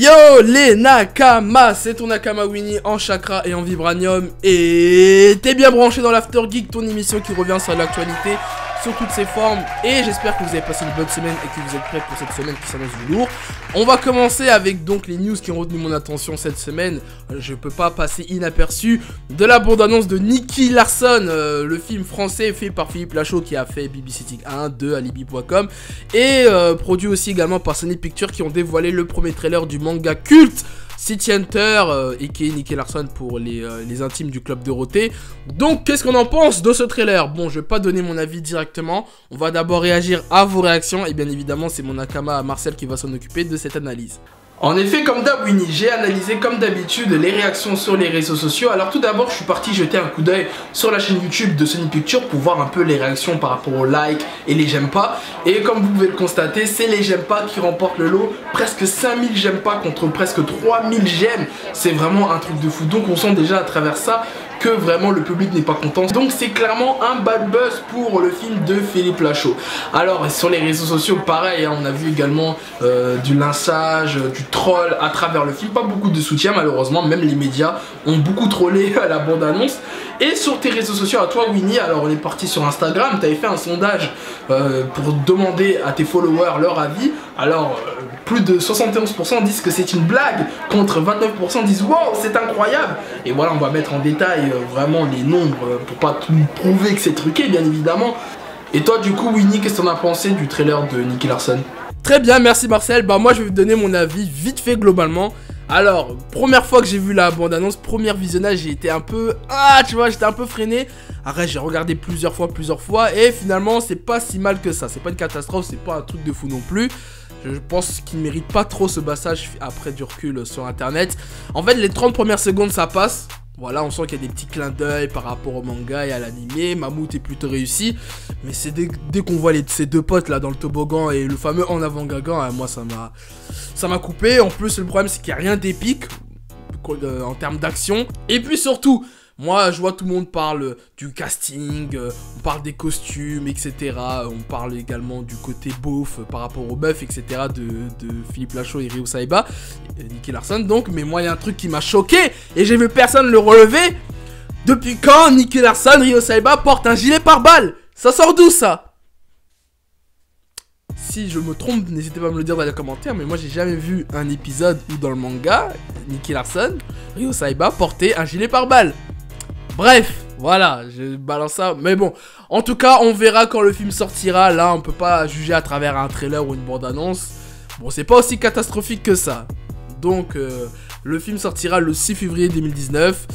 Yo les Nakama, c'est ton Nakama Winnie en chakra et en vibranium. Et t'es bien branché dans l'After Geek, ton émission qui revient sur l'actualité sous toutes ses formes. Et j'espère que vous avez passé une bonne semaine et que vous êtes prêts pour cette semaine qui s'annonce du lourd. On va commencer avec donc les news qui ont retenu mon attention cette semaine. Je peux pas passer inaperçu de la bande-annonce de Nicky Larson, le film français fait par Philippe Lachaud qui a fait Babysitting 1, 2, Alibi.com et produit aussi également par Sony Pictures qui ont dévoilé le premier trailer du manga culte City Hunter, a.k.a. Nicky Larson pour les intimes du club Dorothée. Donc qu'est-ce qu'on en pense de ce trailer? Bon, je vais pas donner mon avis directement, on va d'abord réagir à vos réactions et bien évidemment c'est mon Nakama Marcel qui va s'en occuper de cette analyse. En effet, comme d'hab Winnie, j'ai analysé comme d'habitude les réactions sur les réseaux sociaux. Alors tout d'abord, je suis parti jeter un coup d'œil sur la chaîne YouTube de Sony Pictures pour voir un peu les réactions par rapport aux likes et les j'aime pas. Et comme vous pouvez le constater, c'est les j'aime pas qui remportent le lot. Presque 5000 j'aime pas contre presque 3000 j'aime. C'est vraiment un truc de fou. Donc on sent déjà à travers ça que vraiment le public n'est pas content. Donc c'est clairement un bad buzz pour le film de Philippe Lachaud. Alors sur les réseaux sociaux pareil, hein, on a vu également du lynchage, du troll à travers le film. Pas beaucoup de soutien malheureusement, même les médias ont beaucoup trollé la bande annonce. Et sur tes réseaux sociaux à toi Winnie, alors on est parti sur Instagram, tu avais fait un sondage pour demander à tes followers leur avis. Alors plus de 71% disent que c'est une blague, contre 29% disent wow c'est incroyable. Et voilà, on va mettre en détail vraiment les nombres pour pas tout prouver que c'est truqué bien évidemment. Et toi du coup Winnie, qu'est-ce que t'en as pensé du trailer de Nicky Larson? Très bien, merci Marcel. Bah moi je vais vous donner mon avis vite fait globalement. Alors, première fois que j'ai vu la bande-annonce, premier visionnage, j'ai été un peu... tu vois, j'étais un peu freiné. Après, j'ai regardé plusieurs fois, et finalement, c'est pas si mal que ça. C'est pas une catastrophe, c'est pas un truc de fou non plus. Je pense qu'il ne mérite pas trop ce passage après du recul sur internet. En fait, les 30 premières secondes, ça passe. Voilà, on sent qu'il y a des petits clins d'œil par rapport au manga et à l'animé. Mammouth est plutôt réussi. Mais c'est dès qu'on voit ces deux potes là dans le toboggan et le fameux en avant Gagan, moi ça m'a coupé. En plus, le problème c'est qu'il n'y a rien d'épique en termes d'action. Et puis surtout, moi je vois tout le monde parle du casting, on parle des costumes, etc. On parle également du côté beauf par rapport aux meufs, etc. de Philippe Lachaud et Ryo Saiba, Nicky Larson donc. Mais moi il y a un truc qui m'a choqué et j'ai vu personne le relever. Depuis quand Nicky Larson, Ryo Saiba porte un gilet pare-balles? Ça sort d'où ça? Si je me trompe, n'hésitez pas à me le dire dans les commentaires, mais moi j'ai jamais vu un épisode où dans le manga, Nicky Larson, Ryo Saiba portait un gilet pare-balles. Bref, voilà, je balance ça, mais bon, en tout cas, on verra quand le film sortira. Là, on peut pas juger à travers un trailer ou une bande-annonce. Bon, c'est pas aussi catastrophique que ça. Donc, le film sortira le 6 février 2019.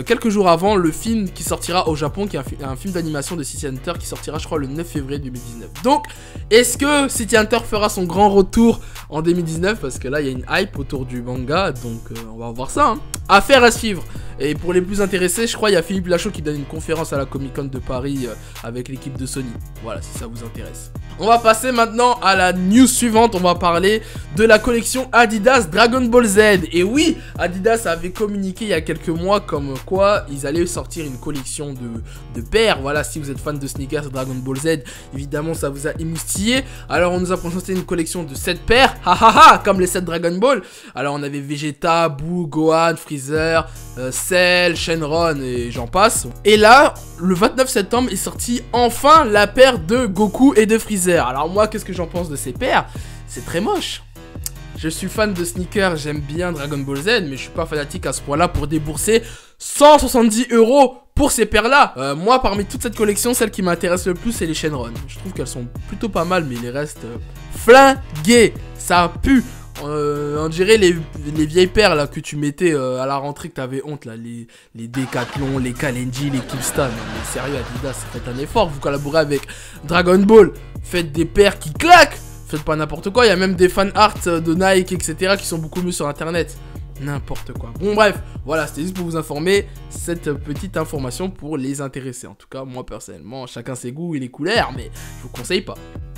Quelques jours avant, le film qui sortira au Japon, qui est un film d'animation de City Hunter, qui sortira, je crois, le 9 février 2019. Donc, est-ce que City Hunter fera son grand retour en 2019? Parce que là, il y a une hype autour du manga, donc on va voir ça. Hein. Affaire à suivre. Et pour les plus intéressés, je crois il y a Philippe Lachaud qui donne une conférence à la Comic Con de Paris avec l'équipe de Sony. Voilà, si ça vous intéresse. On va passer maintenant à la news suivante. On va parler de la collection Adidas Dragon Ball Z. Et oui, Adidas avait communiqué il y a quelques mois comme quoi ils allaient sortir une collection de paires. Voilà, si vous êtes fan de sneakers Dragon Ball Z, évidemment ça vous a émoustillé. Alors on nous a présenté une collection de 7 paires, comme les 7 Dragon Ball. Alors on avait Vegeta, Boo, Gohan, Freezer, Cell, Shenron et j'en passe. Et là, le 29 septembre est sorti enfin la paire de Goku et de Freezer. Alors moi, qu'est-ce que j'en pense de ces paires? C'est très moche. Je suis fan de sneakers, j'aime bien Dragon Ball Z, mais je suis pas fanatique à ce point-là pour débourser 170 € pour ces paires-là. Moi, parmi toute cette collection, celle qui m'intéresse le plus, c'est les Shenron. Je trouve qu'elles sont plutôt pas mal, mais les restes flingués. Ça pue. On dirait les vieilles paires là que tu mettais à la rentrée, que t'avais honte là, les Decathlon, les Kalenji, les Kipstan. Mais sérieux Adidas, faites un effort, vous collaborez avec Dragon Ball, faites des paires qui claquent, faites pas n'importe quoi. Il y a même des fan art de Nike, etc. qui sont beaucoup mieux sur internet. N'importe quoi. Bon bref, voilà, c'était juste pour vous informer, cette petite information pour les intéressés. En tout cas, moi personnellement, chacun ses goûts et les couleurs, mais je vous conseille pas.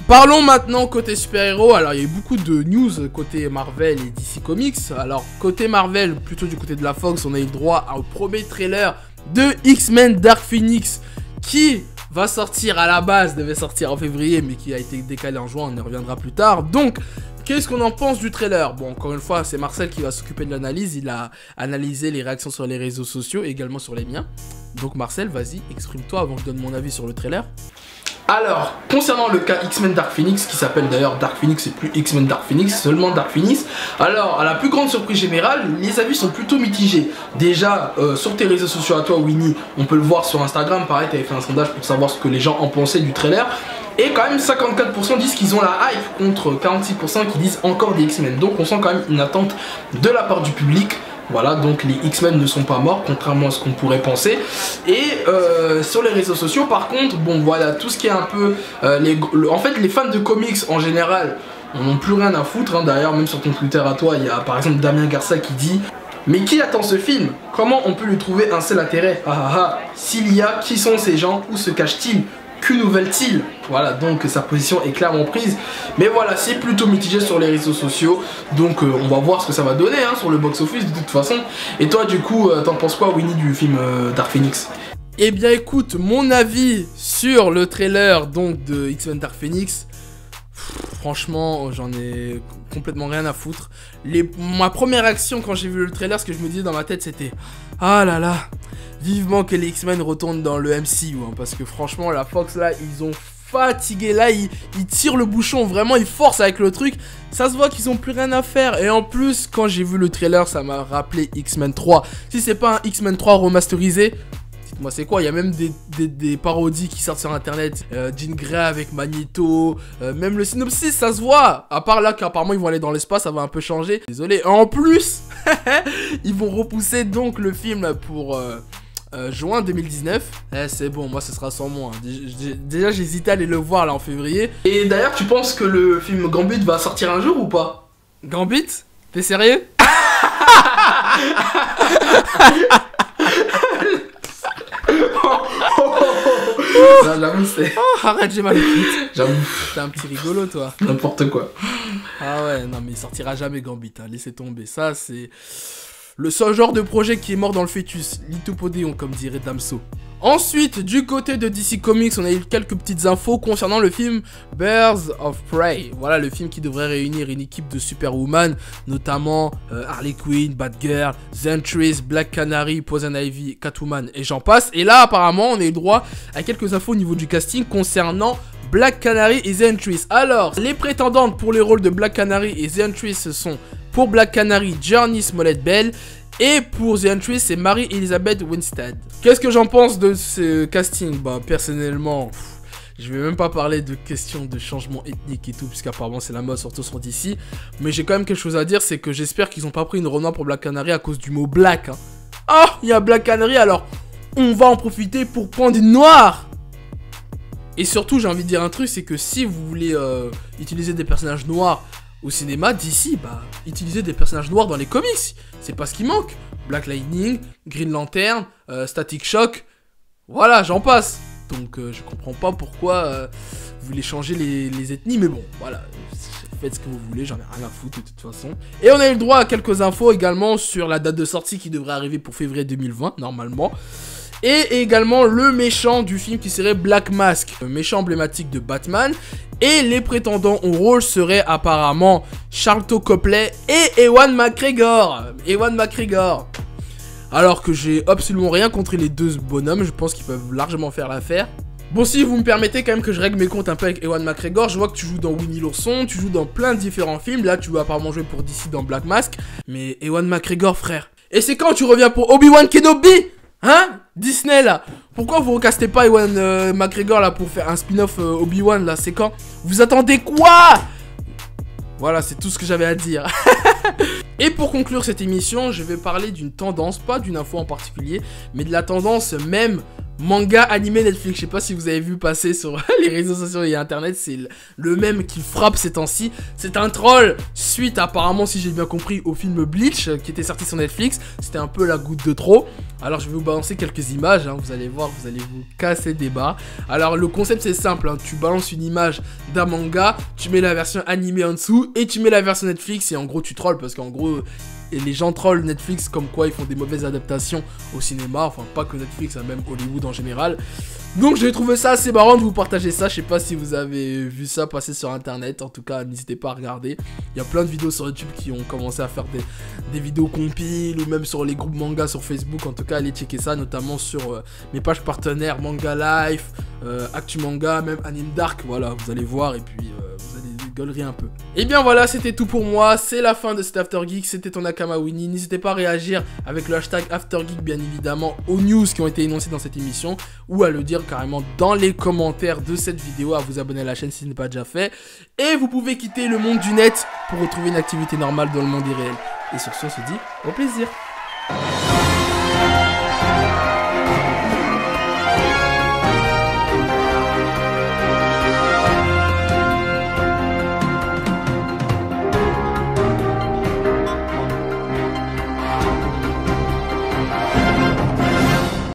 Parlons maintenant côté super-héros. Alors il y a eu beaucoup de news côté Marvel et DC Comics. Alors côté Marvel, plutôt du côté de la Fox, on a eu le droit au premier trailer de X-Men Dark Phoenix qui va sortir à la base, devait sortir en février mais qui a été décalé en juin, on y reviendra plus tard. Donc qu'est-ce qu'on en pense du trailer? Bon, encore une fois, c'est Marcel qui va s'occuper de l'analyse. Il a analysé les réactions sur les réseaux sociaux, également sur les miens. Donc Marcel, vas-y, exprime-toi avant que je donne mon avis sur le trailer. Alors, concernant le cas X-Men Dark Phoenix, qui s'appelle d'ailleurs Dark Phoenix et plus X-Men Dark Phoenix, seulement Dark Phoenix. Alors, à la plus grande surprise générale, les avis sont plutôt mitigés. Déjà, sur tes réseaux sociaux à toi, Winnie, on peut le voir sur Instagram, pareil, tu avais fait un sondage pour savoir ce que les gens en pensaient du trailer. Et quand même 54% disent qu'ils ont la hype contre 46% qui disent encore des X-Men. Donc on sent quand même une attente de la part du public. Voilà, donc les X-Men ne sont pas morts, contrairement à ce qu'on pourrait penser. Et sur les réseaux sociaux, par contre, bon voilà, tout ce qui est un peu... en fait, les fans de comics en général, on n'ont plus rien à foutre. Hein. D'ailleurs, même sur ton Twitter à toi, il y a par exemple Damien Garça qui dit... Mais qui attend ce film? Comment on peut lui trouver un seul intérêt? Ah ah ah, s'il y a, qui sont ces gens? Où se cachent-ils? Que nouvelle-t-il? Voilà, donc sa position est clairement prise. Mais voilà, c'est plutôt mitigé sur les réseaux sociaux. Donc on va voir ce que ça va donner hein, sur le box-office de toute façon. Et toi du coup, t'en penses quoi Winnie du film Dark Phoenix? Eh bien écoute, mon avis sur le trailer donc de X-Men Dark Phoenix, franchement j'en ai complètement rien à foutre. Ma première action quand j'ai vu le trailer, ce que je me disais dans ma tête c'était ah là là, vivement que les X-Men retournent dans le MCU hein, parce que franchement la Fox là ils ont fatigué, là ils tirent le bouchon, vraiment ils forcent avec le truc, ça se voit qu'ils ont plus rien à faire. Et en plus quand j'ai vu le trailer ça m'a rappelé X-Men 3, si c'est pas un X-Men 3 remasterisé, moi c'est quoi, il y a même des parodies qui sortent sur internet, Jean Grey avec Magneto, même le synopsis ça se voit, à part là qu'apparemment ils vont aller dans l'espace, ça va un peu changer, désolé. En plus, ils vont repousser donc le film pour juin 2019, c'est bon, moi ce sera sans moi, déjà j'hésitais à aller le voir là en février. Et d'ailleurs tu penses que le film Gambit va sortir un jour ou pas? Gambit? T'es sérieux? J'avoue c'est... Oh, arrête, j'ai mal écouté. J'avoue. T'es un petit rigolo toi. N'importe quoi. Ah ouais, non mais il sortira jamais Gambit, hein. Laissez tomber. Ça c'est... le seul genre de projet qui est mort dans le fœtus. Lithopodéon comme dirait Damso. Ensuite, du côté de DC Comics, on a eu quelques petites infos concernant le film Birds of Prey. Voilà le film qui devrait réunir une équipe de Superwoman, notamment Harley Quinn, Batgirl, The Huntress, Black Canary, Poison Ivy, Catwoman et j'en passe. Et là, apparemment, on a eu droit à quelques infos au niveau du casting concernant Black Canary et The Huntress. Alors, les prétendantes pour les rôles de Black Canary et The Huntress sont pour Black Canary, Journey Smollett-Bell. Et pour The Huntress, c'est Mary-Elizabeth Winstead. Qu'est-ce que j'en pense de ce casting? Bah, personnellement, je vais même pas parler de questions de changement ethnique et tout, puisqu'apparemment c'est la mode, surtout sur DC. Mais j'ai quand même quelque chose à dire, c'est que j'espère qu'ils ont pas pris une renommée pour Black Canary à cause du mot black. Hein. Oh, il y a Black Canary, alors on va en profiter pour prendre une noire. Et surtout, j'ai envie de dire un truc, c'est que si vous voulez utiliser des personnages noirs au cinéma, d'ici, bah, utilisez des personnages noirs dans les comics. C'est pas ce qui manque. Black Lightning, Green Lantern, Static Shock. Voilà, j'en passe. Donc, je comprends pas pourquoi vous voulez changer les ethnies. Mais bon, voilà. Faites ce que vous voulez, j'en ai rien à foutre de toute façon. Et on a eu le droit à quelques infos également sur la date de sortie qui devrait arriver pour février 2020, normalement. Et également le méchant du film qui serait Black Mask, le méchant emblématique de Batman. Et les prétendants au rôle seraient apparemment Charlton Copley et Ewan McGregor. Alors que j'ai absolument rien contre les deux bonhommes, je pense qu'ils peuvent largement faire l'affaire. Bon, si vous me permettez quand même que je règle mes comptes un peu avec Ewan McGregor, je vois que tu joues dans Winnie l'ourson, tu joues dans plein de différents films, là tu vas apparemment jouer pour DC dans Black Mask. Mais Ewan McGregor, frère, et c'est quand tu reviens pour Obi-Wan Kenobi? Hein? Disney là, pourquoi vous recastez pas Ewan McGregor là pour faire un spin-off Obi-Wan là? C'est quand? Vous attendez quoi? Voilà, c'est tout ce que j'avais à dire. Et pour conclure cette émission, je vais parler d'une tendance, pas d'une info en particulier, mais de la tendance même manga animé Netflix. Je sais pas si vous avez vu passer sur les réseaux sociaux et internet, c'est le même qui frappe ces temps-ci. C'est un troll suite apparemment, si j'ai bien compris, au film Bleach qui était sorti sur Netflix. C'était un peu la goutte de trop. Alors je vais vous balancer quelques images, hein, vous allez voir, vous allez vous casser des barres. Alors le concept c'est simple, hein, tu balances une image d'un manga, tu mets la version animée en dessous et tu mets la version Netflix et en gros tu trolls parce qu'en gros... Et les gens trollent Netflix comme quoi ils font des mauvaises adaptations au cinéma, enfin pas que Netflix, hein, même Hollywood en général. Donc j'ai trouvé ça assez marrant de vous partager ça. Je sais pas si vous avez vu ça passer sur internet. En tout cas, n'hésitez pas à regarder. Il y a plein de vidéos sur YouTube qui ont commencé à faire des vidéos compiles, ou même sur les groupes manga sur Facebook. En tout cas, allez checker ça, notamment sur mes pages partenaires Manga Life, Actu Manga, même Anime Dark. Voilà, vous allez voir et puis vous allez rigoler un peu. Et bien voilà, c'était tout pour moi. C'est la fin de cet After Geek. C'était ton Nakama Winnie. N'hésitez pas à réagir avec le hashtag After Geek, bien évidemment, aux news qui ont été énoncées dans cette émission, ou à le dire carrément dans les commentaires de cette vidéo, à vous abonner à la chaîne si ce n'est pas déjà fait. Et vous pouvez quitter le monde du net pour retrouver une activité normale dans le monde irréel. Et sur ce, on se dit au plaisir.